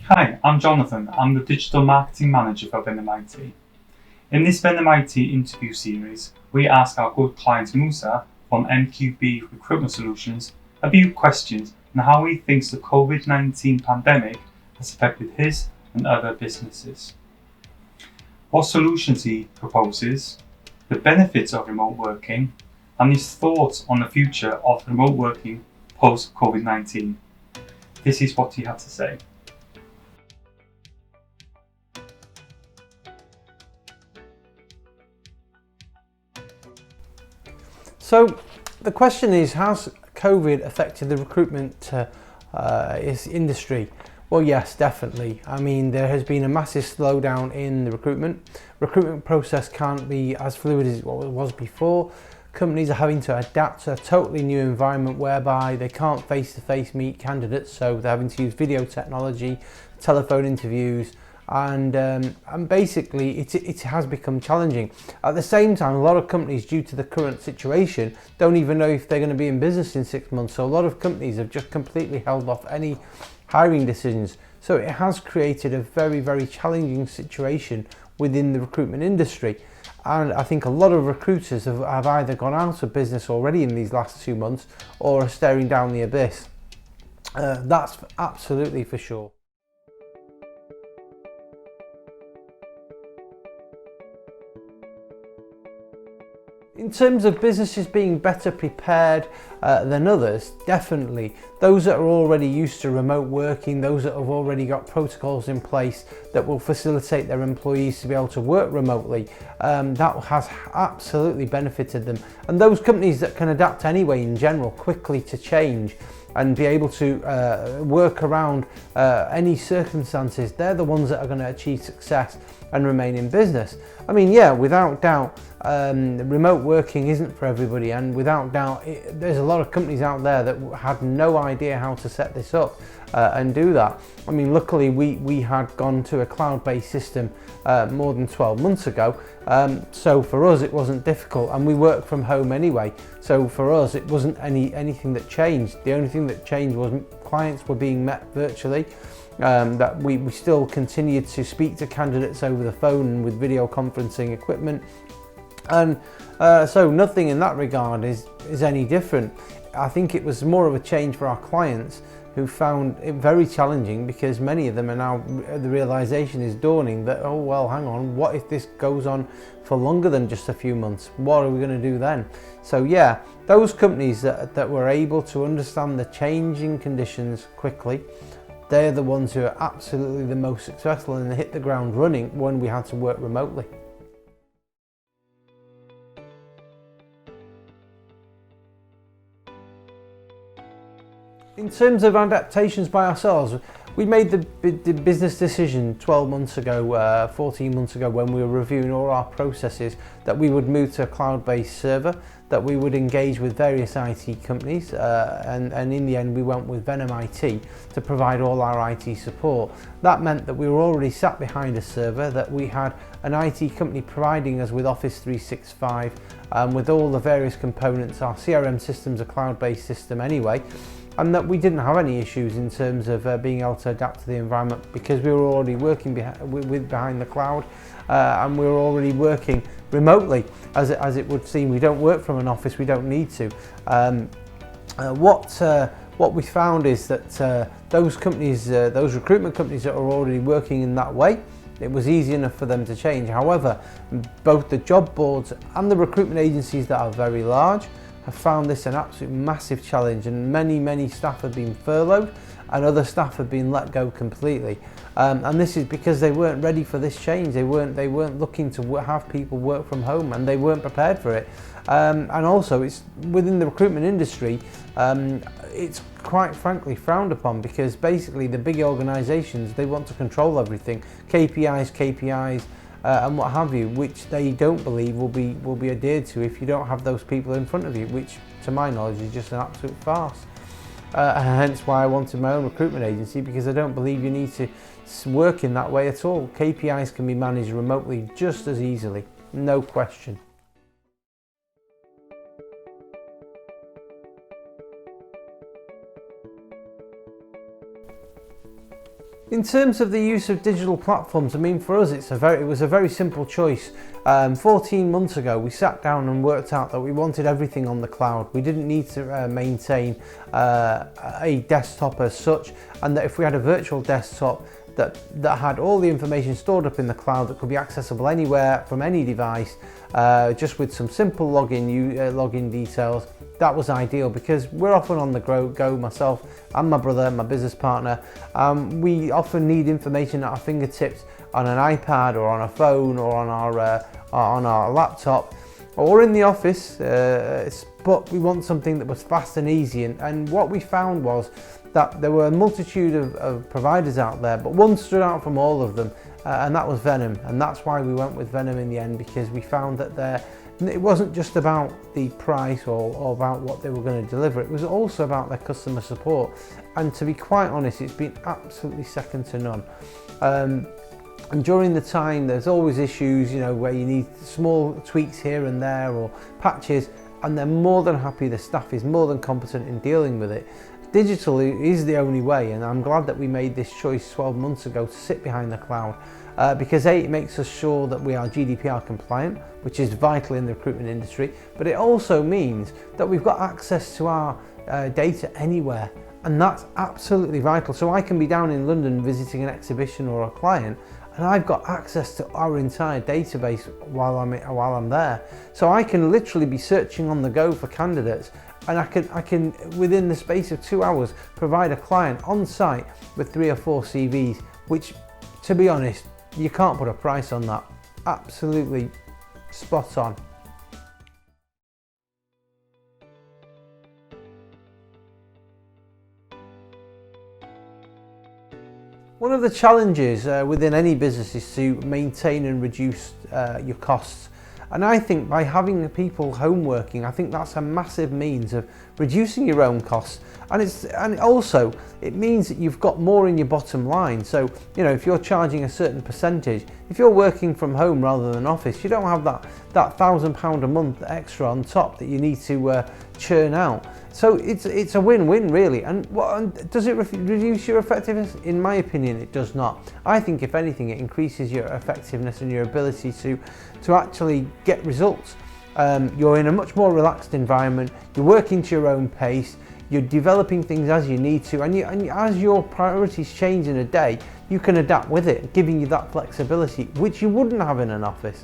Hi, I'm Jonathan. I'm the Digital Marketing Manager for Venom IT. In this Venom IT Interview Series, we ask our good client Musa from NQB Recruitment Solutions a few questions on how he thinks the Covid-19 pandemic has affected his and other businesses, what solutions he proposes, the benefits of remote working, and his thoughts on the future of remote working post-Covid-19. This is what he had to say. So the question is, has COVID affected the recruitment industry? Well, yes, definitely. I mean, there has been a massive slowdown in the recruitment process can't be as fluid as what it was before. Companies are having to adapt to a totally new environment whereby they can't face-to-face meet candidates, so they're having to use video technology, telephone interviews, and basically it has become challenging. At the same time, a lot of companies, due to the current situation, don't even know if they're going to be in business in 6 months, so a lot of companies have just completely held off any hiring decisions. So it has created a very, very challenging situation within the recruitment industry, and I think a lot of recruiters have either gone out of business already in these last 2 months or are staring down the abyss. That's absolutely for sure. In terms of businesses being better prepared than others, definitely. Those that are already used to remote working, those that have already got protocols in place that will facilitate their employees to be able to work remotely, that has absolutely benefited them. And those companies that can adapt anyway in general quickly to change and be able to work around any circumstances, they're the ones that are going to achieve success and remain in business. I mean, yeah, without doubt, remote working isn't for everybody, and without doubt, there's a lot of companies out there that had no idea how to set this up and do that. I mean, luckily we had gone to a cloud-based system more than 12 months ago, so for us it wasn't difficult, and we work from home anyway, so for us it wasn't anything that changed. The only thing that changed was clients were being met virtually, that we still continued to speak to candidates over the phone with video conferencing equipment, and so nothing in that regard is any different. I think it was more of a change for our clients, who found it very challenging, because many of them are now, the realization is dawning that, oh well, hang on, what if this goes on for longer than just a few months? What are we going to do then? So yeah, those companies that were able to understand the changing conditions quickly, they're the ones who are absolutely the most successful and hit the ground running when we had to work remotely. In terms of adaptations by ourselves, we made the business decision 12 months ago, 14 months ago, when we were reviewing all our processes, that we would move to a cloud-based server, that we would engage with various IT companies, and in the end we went with Venom IT to provide all our IT support. That meant that we were already sat behind a server, that we had an IT company providing us with Office 365, with all the various components. Our CRM system's a cloud-based system anyway, and that we didn't have any issues in terms of being able to adapt to the environment, because we were already working behind the cloud, and we were already working remotely, as it would seem. We don't work from an office, we don't need to. What we found is that those companies, those recruitment companies that are already working in that way, it was easy enough for them to change. However, both the job boards and the recruitment agencies that are very large have found this an absolute massive challenge, and many staff have been furloughed and other staff have been let go completely, and this is because they weren't ready for this change. They weren't looking to have people work from home, and they weren't prepared for it, and also it's within the recruitment industry, it's quite frankly frowned upon, because basically the big organisations, they want to control everything, KPIs, and what have you, which they don't believe will be adhered to if you don't have those people in front of you, which to my knowledge is just an absolute farce. Hence why I wanted my own recruitment agency, because I don't believe you need to work in that way at all. KPIs can be managed remotely just as easily, no question. In terms of the use of digital platforms, I mean, for us, it was a very simple choice. 14 months ago, we sat down and worked out that we wanted everything on the cloud. We didn't need to maintain a desktop as such, and that if we had a virtual desktop that had all the information stored up in the cloud that could be accessible anywhere from any device, just with some simple login details, that was ideal, because we're often on the go, myself and my brother, my business partner. We often need information at our fingertips on an iPad or on a phone or on our laptop or in the office, but we want something that was fast and easy. And what we found was that there were a multitude of providers out there, but one stood out from all of them, and that was Venom. And that's why we went with Venom in the end, because we found that it wasn't just about the price or about what they were going to deliver, it was also about their customer support. And to be quite honest, it's been absolutely second to none. And during the time, there's always issues, you know, where you need small tweaks here and there or patches, and they're more than happy, the staff is more than competent in dealing with it. Digital is the only way, and I'm glad that we made this choice 12 months ago to sit behind the cloud, because it makes us sure that we are GDPR compliant, which is vital in the recruitment industry, but it also means that we've got access to our data anywhere, and that's absolutely vital. So I can be down in London visiting an exhibition or a client, and I've got access to our entire database while I'm there. So I can literally be searching on the go for candidates, and I can within the space of 2 hours provide a client on site with 3 or 4 CVs, which, to be honest, you can't put a price on that. Absolutely spot on. One of the challenges within any business is to maintain and reduce your costs. And I think by having the people home working, I think that's a massive means of reducing your own costs. And also it means that you've got more in your bottom line. So, you know, if you're charging a certain percentage, if you're working from home rather than office, you don't have that £1,000 a month extra on top that you need to churn out. So it's a win-win really. And does it reduce your effectiveness? In my opinion, it does not. I think if anything, it increases your effectiveness and your ability to actually get results. You're in a much more relaxed environment, you're working to your own pace, you're developing things as you need to, and as your priorities change in a day, you can adapt with it, giving you that flexibility, which you wouldn't have in an office.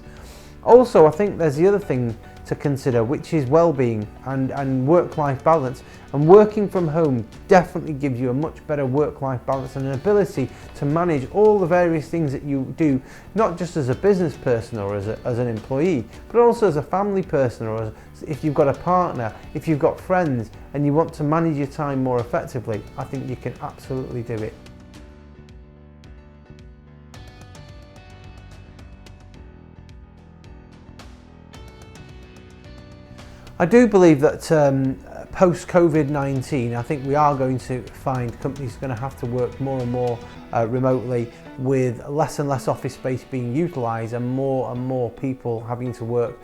Also, I think there's the other thing to consider, which is well-being and work-life balance. And working from home definitely gives you a much better work-life balance and an ability to manage all the various things that you do, not just as a business person or as an employee, but also as a family person, or if you've got a partner, if you've got friends and you want to manage your time more effectively. I think you can absolutely do it. I do believe that post Covid-19, I think we are going to find companies are going to have to work more and more remotely, with less and less office space being utilised and more people having to work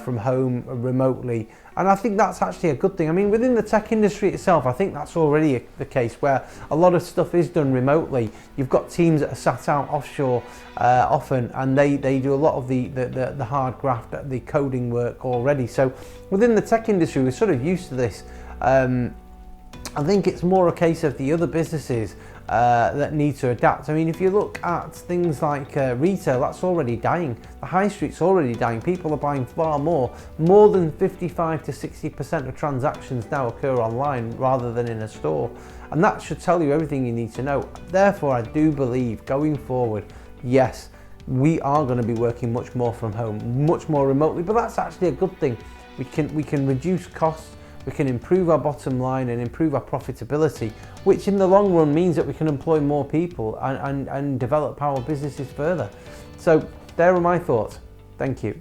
from home remotely. And I think that's actually a good thing. I mean, within the tech industry itself, I think that's already the case, where a lot of stuff is done remotely. You've got teams that are sat out offshore often, and they do a lot of the hard graft, the coding work already. So within the tech industry, we're sort of used to this. I think it's more a case of the other businesses that need to adapt. I mean, if you look at things like retail, that's already dying. The high street's already dying. People are buying far more. More than 55 to 60% of transactions now occur online rather than in a store. And that should tell you everything you need to know. Therefore, I do believe going forward, yes, we are going to be working much more from home, much more remotely, but that's actually a good thing. We can reduce costs, we can improve our bottom line and improve our profitability, which in the long run means that we can employ more people and develop our businesses further. So there are my thoughts. Thank you.